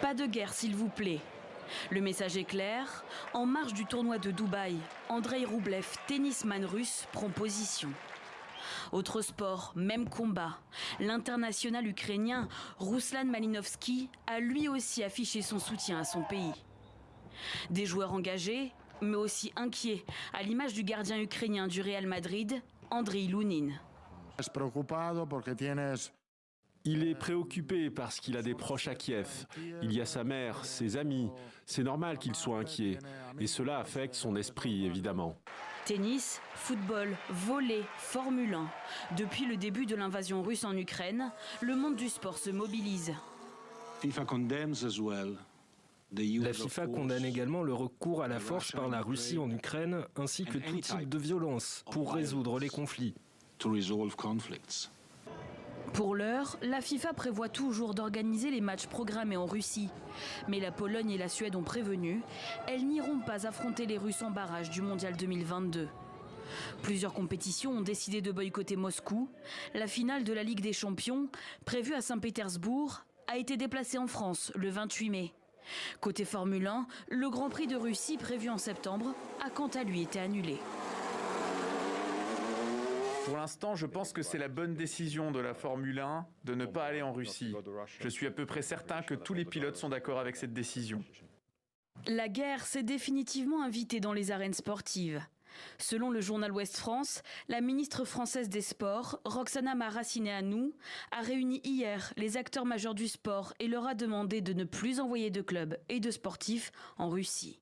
Pas de guerre s'il vous plaît. Le message est clair. En marge du tournoi de Dubaï, Andrei Roublev, tennisman russe, prend position. Autre sport, même combat. L'international ukrainien Ruslan Malinovski a lui aussi affiché son soutien à son pays. Des joueurs engagés, mais aussi inquiets, à l'image du gardien ukrainien du Real Madrid, Andriy Lounin. Il est préoccupé parce qu'il a des proches à Kiev. Il y a sa mère, ses amis. C'est normal qu'il soit inquiet. Et cela affecte son esprit, évidemment. Tennis, football, volley, Formule 1. Depuis le début de l'invasion russe en Ukraine, le monde du sport se mobilise. La FIFA condamne également le recours à la force par la Russie en Ukraine, ainsi que tout type de violence pour résoudre les conflits. Pour l'heure, la FIFA prévoit toujours d'organiser les matchs programmés en Russie. Mais la Pologne et la Suède ont prévenu, elles n'iront pas affronter les Russes en barrage du Mondial 2022. Plusieurs compétitions ont décidé de boycotter Moscou. La finale de la Ligue des Champions, prévue à Saint-Pétersbourg, a été déplacée en France le 28 mai. Côté Formule 1, le Grand Prix de Russie prévu en septembre a quant à lui été annulé. Pour l'instant, je pense que c'est la bonne décision de la Formule 1 de ne pas aller en Russie. Je suis à peu près certain que tous les pilotes sont d'accord avec cette décision. La guerre s'est définitivement invitée dans les arènes sportives. Selon le journal Ouest France, la ministre française des Sports, Roxana Maracineanu, a réuni hier les acteurs majeurs du sport et leur a demandé de ne plus envoyer de clubs et de sportifs en Russie.